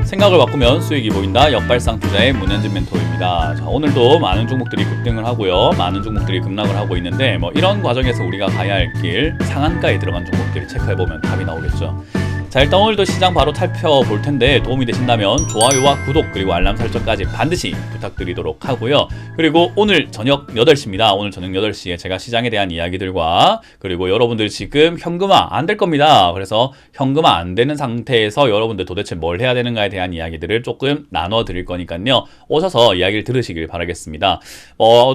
생각을 바꾸면 수익이 보인다. 역발상 투자의 문현진 멘토입니다. 자, 오늘도 많은 종목들이 급등을 하고요. 많은 종목들이 급락을 하고 있는데 이런 과정에서 우리가 가야 할 길 상한가에 들어간 종목들을 체크해보면 답이 나오겠죠. 자, 일단 오늘도 시장 바로 살펴볼 텐데 도움이 되신다면 좋아요와 구독 그리고 알람 설정까지 반드시 부탁드리도록 하고요. 그리고 오늘 저녁 8시입니다. 오늘 저녁 8시에 제가 시장에 대한 이야기들과 그리고 여러분들 지금 현금화 안 될 겁니다. 그래서 현금화 안 되는 상태에서 여러분들 도대체 뭘 해야 되는가에 대한 이야기들을 조금 나눠 드릴 거니까요. 오셔서 이야기를 들으시길 바라겠습니다.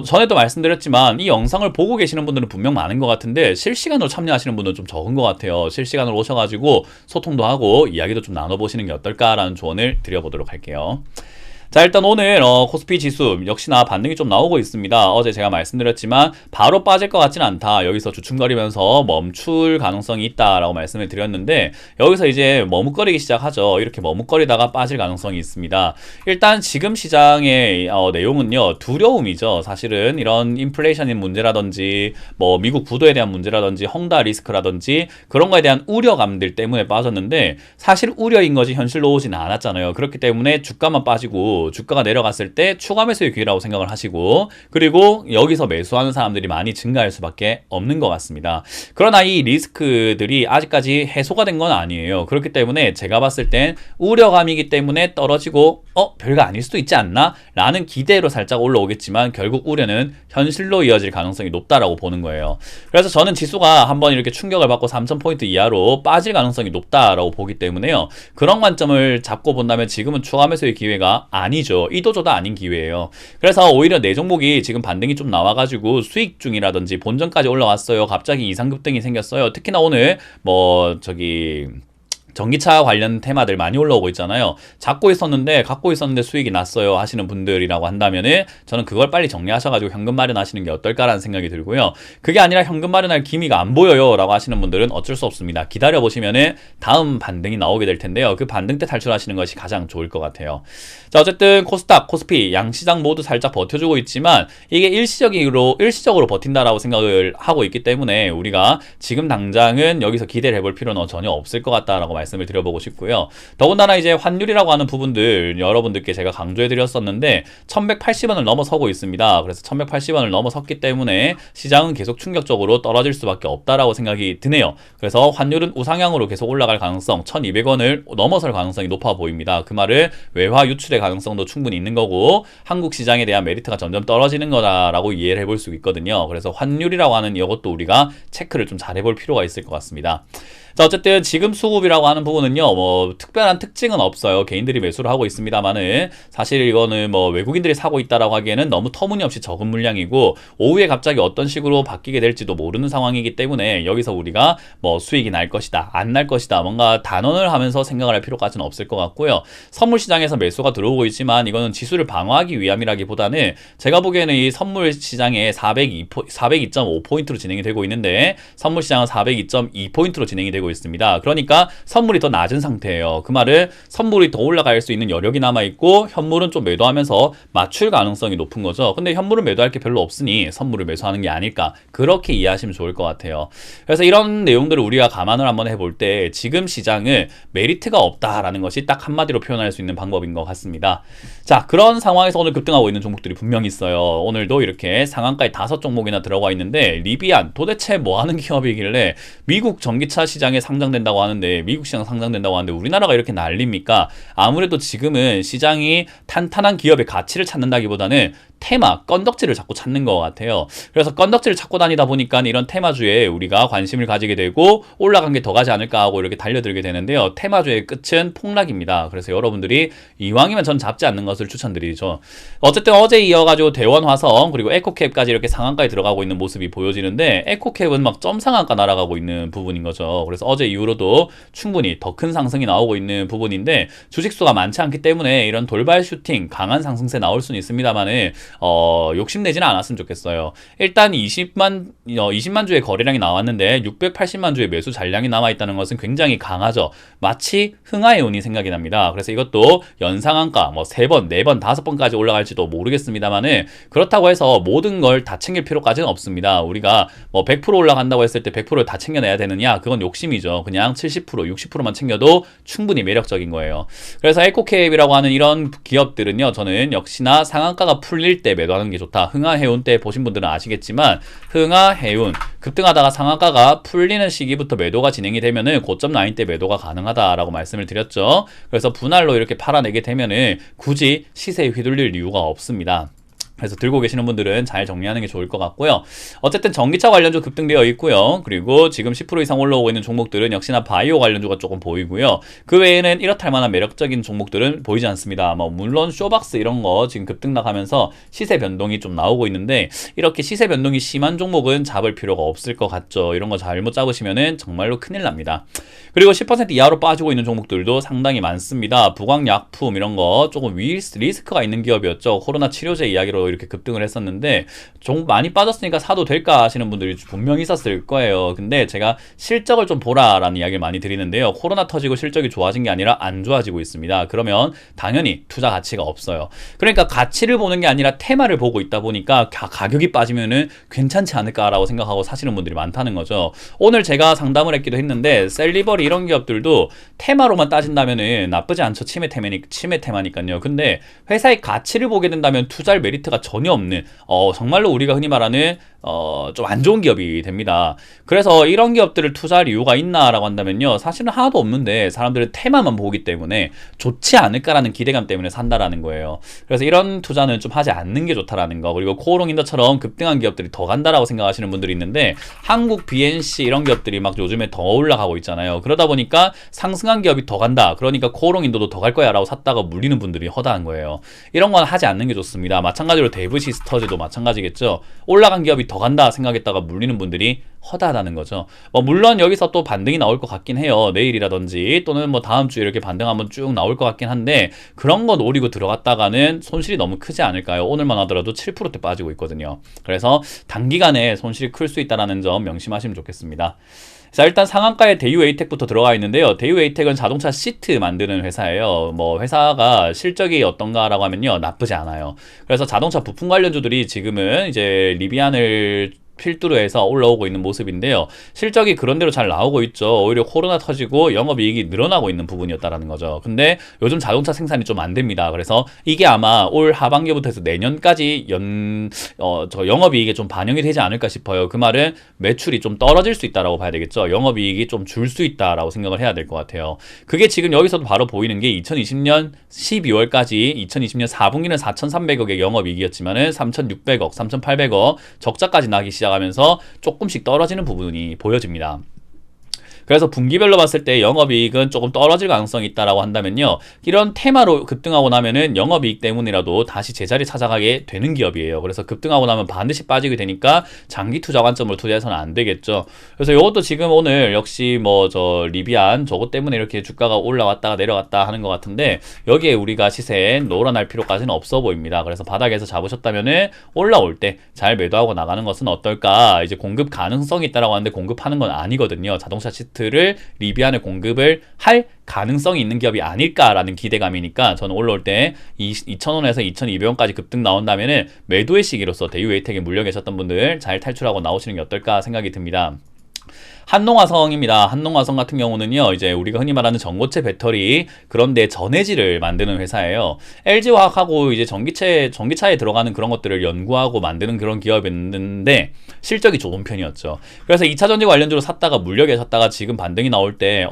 전에도 말씀드렸지만 이 영상을 보고 계시는 분들은 분명 많은 것 같은데 실시간으로 참여하시는 분들은 좀 적은 것 같아요. 실시간으로 오셔가지고 소통도 하고 이야기도 좀 나눠보시는 게 어떨까라는 조언을 드려보도록 할게요. 자, 일단 오늘 코스피 지수 역시나 반등이 좀 나오고 있습니다. 어제 제가 말씀드렸지만 바로 빠질 것 같지는 않다. 여기서 주춤거리면서 멈출 가능성이 있다라고 말씀을 드렸는데 여기서 이제 머뭇거리기 시작하죠. 이렇게 머뭇거리다가 빠질 가능성이 있습니다. 일단 지금 시장의 내용은요, 두려움이죠. 사실은 이런 인플레이션인 문제라든지 미국 부도에 대한 문제라든지 헝다 리스크라든지 그런 거에 대한 우려감들 때문에 빠졌는데 사실 우려인 것이 현실로 오지는 않았잖아요. 그렇기 때문에 주가만 빠지고 주가가 내려갔을 때 추가 매수의 기회라고 생각을 하시고 그리고 여기서 매수하는 사람들이 많이 증가할 수밖에 없는 것 같습니다. 그러나 이 리스크들이 아직까지 해소가 된 건 아니에요. 그렇기 때문에 제가 봤을 땐 우려감이기 때문에 떨어지고 별거 아닐 수도 있지 않나? 라는 기대로 살짝 올라오겠지만 결국 우려는 현실로 이어질 가능성이 높다라고 보는 거예요. 그래서 저는 지수가 한번 이렇게 충격을 받고 3000포인트 이하로 빠질 가능성이 높다라고 보기 때문에요. 그런 관점을 잡고 본다면 지금은 추가 매수의 기회가 아니죠. 이도저도 아닌 기회예요. 그래서 오히려 내 종목이 지금 반등이 좀 나와가지고 수익 중이라든지 본전까지 올라왔어요. 갑자기 이상급등이 생겼어요. 특히나 오늘 전기차 관련 테마들 많이 올라오고 있잖아요. 갖고 있었는데 수익이 났어요 하시는 분들이라고 한다면은 저는 그걸 빨리 정리하셔가지고 현금 마련하시는 게 어떨까라는 생각이 들고요. 그게 아니라 현금 마련할 기미가 안 보여요 라고 하시는 분들은 어쩔 수 없습니다. 기다려보시면은 다음 반등이 나오게 될 텐데요. 그 반등 때 탈출하시는 것이 가장 좋을 것 같아요. 자, 어쨌든 코스닥, 코스피 양시장 모두 살짝 버텨주고 있지만 이게 일시적으로 버틴다라고 생각을 하고 있기 때문에 우리가 지금 당장은 여기서 기대를 해볼 필요는 전혀 없을 것 같다라고 말씀을 드려보고 싶고요. 더군다나 이제 환율이라고 하는 부분들 여러분들께 제가 강조해 드렸었는데 1180원을 넘어서고 있습니다. 그래서 1180원을 넘어섰기 때문에 시장은 계속 충격적으로 떨어질 수밖에 없다라고 생각이 드네요. 그래서 환율은 우상향으로 계속 올라갈 가능성 1200원을 넘어설 가능성이 높아 보입니다. 그 말은 외화 유출의 가능성도 충분히 있는 거고 한국 시장에 대한 메리트가 점점 떨어지는 거다라고 이해를 해볼 수 있거든요. 그래서 환율이라고 하는 이것도 우리가 체크를 좀 잘 해볼 필요가 있을 것 같습니다. 자, 어쨌든 지금 수급이라고 하는 부분은요, 특별한 특징은 없어요. 개인들이 매수를 하고 있습니다만은 사실 이거는 외국인들이 사고 있다라고 하기에는 너무 터무니없이 적은 물량이고 오후에 갑자기 어떤 식으로 바뀌게 될지도 모르는 상황이기 때문에 여기서 우리가 수익이 날 것이다, 안 날 것이다, 뭔가 단언을 하면서 생각을 할 필요까지는 없을 것 같고요. 선물 시장에서 매수가 들어오고 있지만 이거는 지수를 방어하기 위함이라기보다는 제가 보기에는 이 선물 시장에 402.5포인트로 진행이 되고 있는데 선물 시장은 402.2포인트로 진행이 되고 있습니다. 그러니까 선물이 더 낮은 상태예요. 그 말은 선물이 더 올라갈 수 있는 여력이 남아있고 현물은 좀 매도하면서 맞출 가능성이 높은 거죠. 근데 현물은 매도할 게 별로 없으니 선물을 매수하는 게 아닐까, 그렇게 이해하시면 좋을 것 같아요. 그래서 이런 내용들을 우리가 감안을 한번 해볼 때 지금 시장은 메리트가 없다라는 것이 딱 한마디로 표현할 수 있는 방법인 것 같습니다. 자, 그런 상황에서 오늘 급등하고 있는 종목들이 분명히 있어요. 오늘도 이렇게 상한가에 5종목이나 들어가 있는데 리비안 도대체 뭐 하는 기업이길래 미국 전기차 시장에 상장된다고 하는데 미국 시장 상장된다고 하는데 우리나라가 이렇게 난립니까? 아무래도 지금은 시장이 탄탄한 기업의 가치를 찾는다기보다는 테마, 건덕지를 자꾸 찾는 것 같아요. 그래서 건덕지를 찾고 다니다 보니까 이런 테마주에 우리가 관심을 가지게 되고 올라간 게 더 가지 않을까 하고 이렇게 달려들게 되는데요. 테마주의 끝은 폭락입니다. 그래서 여러분들이 이왕이면 전 잡지 않는 것을 추천드리죠. 어쨌든 어제 이어가지고 대원화성 그리고 에코캡까지 이렇게 상한가에 들어가고 있는 모습이 보여지는데 에코캡은 막 점상한가 날아가고 있는 부분인 거죠. 그래서 어제 이후로도 충분히 더 큰 상승이 나오고 있는 부분인데 주식수가 많지 않기 때문에 이런 돌발 슈팅, 강한 상승세 나올 수는 있습니다만은 욕심내지는 않았으면 좋겠어요. 일단 20만 주의 거래량이 나왔는데 680만 주의 매수 잔량이 남아있다는 것은 굉장히 강하죠. 마치 흥하해운이 생각이 납니다. 그래서 이것도 연상한가 뭐 3번, 4번, 5번까지 올라갈지도 모르겠습니다만은 그렇다고 해서 모든 걸 다 챙길 필요까지는 없습니다. 우리가 뭐 100% 올라간다고 했을 때 100%를 다 챙겨내야 되느냐? 그건 욕심이죠. 그냥 70%, 60%만 챙겨도 충분히 매력적인 거예요. 그래서 에코캡이라고 하는 이런 기업들은요, 저는 역시나 상한가가 풀릴 때 매도하는 게 좋다. 흥하해운 때 보신 분들은 아시겠지만 흥하해운 급등하다가 상한가가 풀리는 시기부터 매도가 진행이 되면은 고점 라인 때 매도가 가능하다라고 말씀을 드렸죠. 그래서 분할로 이렇게 팔아내게 되면은 굳이 시세에 휘둘릴 이유가 없습니다. 그래서 들고 계시는 분들은 잘 정리하는 게 좋을 것 같고요. 어쨌든 전기차 관련주 급등되어 있고요. 그리고 지금 10% 이상 올라오고 있는 종목들은 역시나 바이오 관련주가 조금 보이고요. 그 외에는 이렇다 할 만한 매력적인 종목들은 보이지 않습니다. 뭐 물론 쇼박스 이런 거 지금 급등 나가면서 시세 변동이 좀 나오고 있는데 이렇게 시세 변동이 심한 종목은 잡을 필요가 없을 것 같죠. 이런 거 잘못 잡으시면은 정말로 큰일 납니다. 그리고 10% 이하로 빠지고 있는 종목들도 상당히 많습니다. 부광약품 이런 거 조금 리스크가 있는 기업이었죠. 코로나 치료제 이야기로 이렇게 급등을 했었는데 좀 많이 빠졌으니까 사도 될까 하시는 분들이 분명히 있었을 거예요. 근데 제가 실적을 좀 보라라는 이야기를 많이 드리는데요. 코로나 터지고 실적이 좋아진 게 아니라 안 좋아지고 있습니다. 그러면 당연히 투자 가치가 없어요. 그러니까 가치를 보는 게 아니라 테마를 보고 있다 보니까 가격이 빠지면은 괜찮지 않을까라고 생각하고 사시는 분들이 많다는 거죠. 오늘 제가 상담을 했기도 했는데 셀리버리 이런 기업들도 테마로만 따진다면은 나쁘지 않죠. 치매 테마니까요. 근데 회사의 가치를 보게 된다면 투자할 메리트가 전혀 없는 정말로 우리가 흔히 말하는 좀 안 좋은 기업이 됩니다. 그래서 이런 기업들을 투자할 이유가 있나라고 한다면요. 사실은 하나도 없는데 사람들은 테마만 보기 때문에 좋지 않을까라는 기대감 때문에 산다라는 거예요. 그래서 이런 투자는 좀 하지 않는 게 좋다라는 거. 그리고 코오롱인더처럼 급등한 기업들이 더 간다라고 생각하시는 분들이 있는데 한국 BNC 이런 기업들이 막 요즘에 더 올라가고 있잖아요. 그러다 보니까 상승한 기업이 더 간다. 그러니까 코오롱인더도 더 갈 거야 라고 샀다가 물리는 분들이 허다한 거예요. 이런 건 하지 않는 게 좋습니다. 마찬가지로 데브시스터즈도 마찬가지겠죠. 올라간 기업이 더 간다 생각했다가 물리는 분들이 허다하다는 거죠. 물론 여기서 또 반등이 나올 것 같긴 해요. 내일이라든지 또는 뭐 다음 주에 이렇게 반등 한번 쭉 나올 것 같긴 한데 그런 거 노리고 들어갔다가는 손실이 너무 크지 않을까요? 오늘만 하더라도 7%대 빠지고 있거든요. 그래서 단기간에 손실이 클 수 있다는 점 명심하시면 좋겠습니다. 자, 일단 상한가에 대유에이텍부터 들어가 있는데요. 대유에이텍은 자동차 시트 만드는 회사예요. 뭐 회사가 실적이 어떤가라고 하면요, 나쁘지 않아요. 그래서 자동차 부품 관련주들이 지금은 이제 리비안을 필두로 해서 올라오고 있는 모습인데요. 실적이 그런대로 잘 나오고 있죠. 오히려 코로나 터지고 영업이익이 늘어나고 있는 부분이었다라는 거죠. 근데 요즘 자동차 생산이 좀 안 됩니다. 그래서 이게 아마 올 하반기부터 해서 내년까지 영업이익에 좀 반영이 되지 않을까 싶어요. 그 말은 매출이 좀 떨어질 수 있다라고 봐야 되겠죠. 영업이익이 좀 줄 수 있다라고 생각을 해야 될 것 같아요. 그게 지금 여기서도 바로 보이는 게 2020년 12월까지 2020년 4분기는 4,300억의 영업이익이었지만은 3,600억, 3,800억 적자까지 나기 시작하면서 조금씩 떨어지는 부분이 보여집니다. 그래서 분기별로 봤을 때 영업이익은 조금 떨어질 가능성이 있다라고 한다면요. 이런 테마로 급등하고 나면은 영업이익 때문이라도 다시 제자리 찾아가게 되는 기업이에요. 그래서 급등하고 나면 반드시 빠지게 되니까 장기 투자 관점으로 투자해서는 안 되겠죠. 그래서 이것도 지금 오늘 역시 뭐 리비안 저것 때문에 이렇게 주가가 올라왔다가 내려갔다 하는 것 같은데 여기에 우리가 시세에 놀아날 필요까지는 없어 보입니다. 그래서 바닥에서 잡으셨다면은 올라올 때 잘 매도하고 나가는 것은 어떨까? 이제 공급 가능성이 있다라고 하는데 공급하는 건 아니거든요. 자동차 시트를 리비안에 공급을 할 가능성이 있는 기업이 아닐까라는 기대감이니까 저는 올라올 때 2,000원에서 2,200원까지 급등 나온다면은 매도의 시기로서 대유에이텍에 물려 계셨던 분들 잘 탈출하고 나오시는 게 어떨까 생각이 듭니다. 한농화성입니다. 한농화성 같은 경우는요, 이제 우리가 흔히 말하는 전고체 배터리 그런데 전해질을 만드는 회사예요. LG화학하고 이제 전기차에 들어가는 그런 것들을 연구하고 만드는 그런 기업이었는데 실적이 좋은 편이었죠. 그래서 2차전지 관련주로 샀다가 물려 계셨다가 지금 반등이 나올 때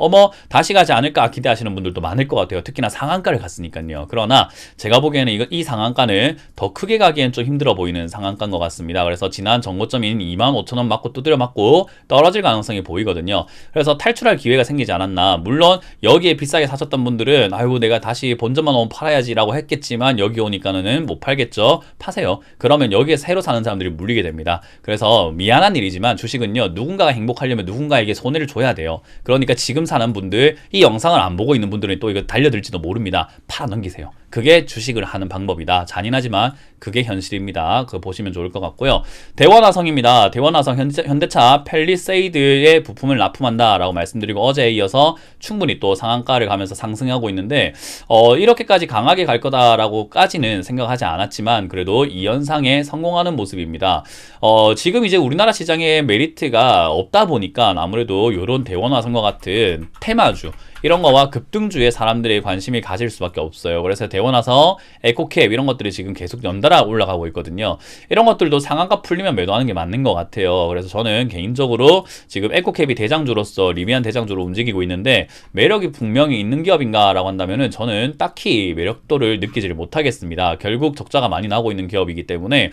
다시 가지 않을까 기대하시는 분들도 많을 것 같아요. 특히나 상한가를 갔으니까요. 그러나 제가 보기에는 이 상한가는 더 크게 가기엔 좀 힘들어 보이는 상한가인 것 같습니다. 그래서 지난 전고점인 25,000원 맞고 두드려 맞고 떨어질 가능성이 보이거든요. 그래서 탈출할 기회가 생기지 않았나. 물론 여기에 비싸게 사셨던 분들은 아이고 내가 다시 본전만 오면 팔아야지 라고 했겠지만 여기 오니까는 못 팔겠죠. 파세요. 그러면 여기에 새로 사는 사람들이 물리게 됩니다. 그래서 미안한 일이지만 주식은요, 누군가가 행복하려면 누군가에게 손해를 줘야 돼요. 그러니까 지금 사는 분들, 이 영상을 안 보고 있는 분들은 또 이거 달려들지도 모릅니다. 팔아 넘기세요. 그게 주식을 하는 방법이다. 잔인하지만 그게 현실입니다. 그거 보시면 좋을 것 같고요. 대원화성입니다. 대원화성 현대차 펠리세이드의 부품을 납품한다 라고 말씀드리고 어제에 이어서 충분히 또 상한가를 가면서 상승하고 있는데 이렇게까지 강하게 갈 거다라고까지는 생각하지 않았지만 그래도 이 현상에 성공하는 모습입니다. 지금 이제 우리나라 시장에 메리트가 없다 보니까 아무래도 이런 대원화성과 같은 테마주 이런 거와 급등주에 사람들이 관심이 가질 수밖에 없어요. 그래서 대원화성, 에코캡 이런 것들이 지금 계속 연달아 올라가고 있거든요. 이런 것들도 상한가 풀리면 매도하는 게 맞는 것 같아요. 그래서 저는 개인적으로 지금 에코캡이 대장주로서 리비안 대장주로 움직이고 있는데 매력이 분명히 있는 기업인가 라고 한다면은 저는 딱히 매력도를 느끼지를 못하겠습니다. 결국 적자가 많이 나고 있는 기업이기 때문에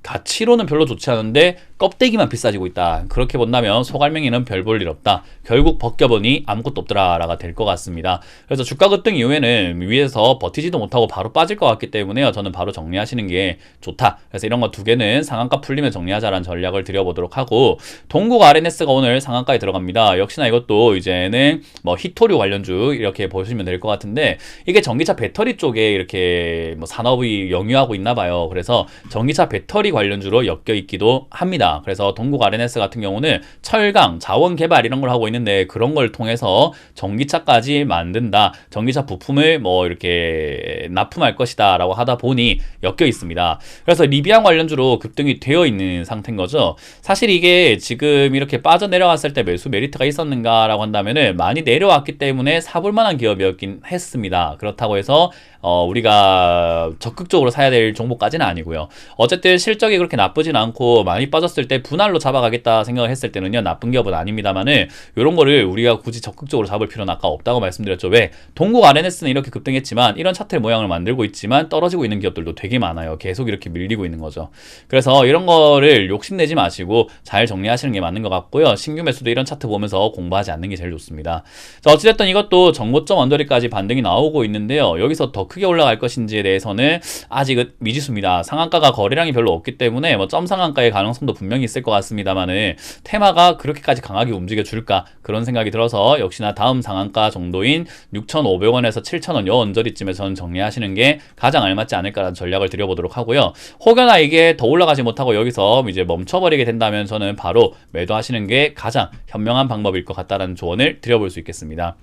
가치로는 별로 좋지 않은데 껍데기만 비싸지고 있다. 그렇게 본다면 소갈맹이는 별 볼 일 없다. 결국 벗겨보니 아무것도 없더라라가 될 것 같습니다. 그래서 주가 급등 이후에는 위에서 버티지도 못하고 바로 빠질 것 같기 때문에요. 저는 바로 정리하시는 게 좋다. 그래서 이런 거 두 개는 상한가 풀리면 정리하자라는 전략을 드려보도록 하고 동국 RNS가 오늘 상한가에 들어갑니다. 역시나 이것도 이제는 뭐 히토류 관련주 이렇게 보시면 될 것 같은데 이게 전기차 배터리 쪽에 이렇게 뭐 산업이 영유하고 있나 봐요. 그래서 전기차 배터리 관련주로 엮여 있기도 합니다. 그래서 동국 RNS 같은 경우는 철강, 자원 개발 이런 걸 하고 있는데 그런 걸 통해서 전기차까지 만든다. 전기차 부품을 뭐 이렇게 납품할 것이다 라고 하다 보니 엮여 있습니다. 그래서 리비안 관련주로 급등이 되어 있는 상태인 거죠. 사실 이게 지금 이렇게 빠져내려갔을 때 매수 메리트가 있었는가 라고 한다면은 많이 내려왔기 때문에 사볼 만한 기업이었긴 했습니다. 그렇다고 해서 우리가 적극적으로 사야 될 종목까지는 아니고요. 어쨌든 실적이 그렇게 나쁘진 않고 많이 빠졌을 때 분할로 잡아가겠다 생각을 했을 때는요 나쁜 기업은 아닙니다만은 이런 거를 우리가 굳이 적극적으로 잡을 필요는 아까 없다고 말씀드렸죠. 왜? 동국 RNS는 이렇게 급등했지만 이런 차트 모양을 만들고 있지만 떨어지고 있는 기업들도 되게 많아요. 계속 이렇게 밀리고 있는 거죠. 그래서 이런 거를 욕심내지 마시고 잘 정리하시는 게 맞는 것 같고요. 신규 매수도 이런 차트 보면서 공부하지 않는 게 제일 좋습니다. 자, 어찌됐든 이것도 정고점 언저리까지 반등이 나오고 있는데요. 여기서 더 크게 올라갈 것인지에 대해서는 아직은 미지수입니다. 상한가가 거래량이 별로 없기 때문에 뭐 점 상한가의 가능성도 분명히 있을 것 같습니다만은 테마가 그렇게까지 강하게 움직여 줄까 그런 생각이 들어서 역시나 다음 상한가 정도인 6,500원에서 7,000원 요 언저리쯤에 저는 정리하시는 게 가장 알맞지 않을까라는 전략을 드려보도록 하고요. 혹여나 이게 더 올라가지 못하고 여기서 이제 멈춰버리게 된다면 저는 바로 매도하시는 게 가장 현명한 방법일 것 같다라는 조언을 드려볼 수 있겠습니다.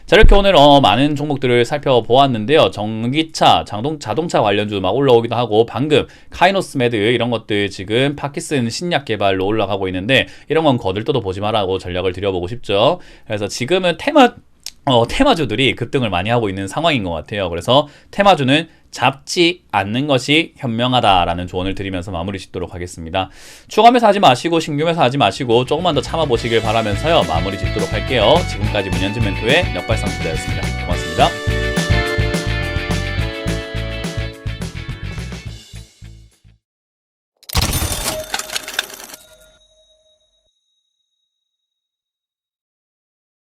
자, 이렇게 오늘 많은 종목들을 살펴보았는데요. 전기차, 자동차 관련주 막 올라오기도 하고 방금 카이노스메드 이런 것들 지금 파키슨 신약 개발로 올라가고 있는데 이런 건 거들떠도 보지 말라고 전략을 드려보고 싶죠. 그래서 지금은 테마주들이 급등을 많이 하고 있는 상황인 것 같아요. 그래서 테마주는 잡지 않는 것이 현명하다라는 조언을 드리면서 마무리 짓도록 하겠습니다. 추가 매수 하지 마시고 신규 매수 하지 마시고 조금만 더 참아보시길 바라면서요. 마무리 짓도록 할게요. 지금까지 문현진 멘토의 역발상 투자였습니다. 고맙습니다.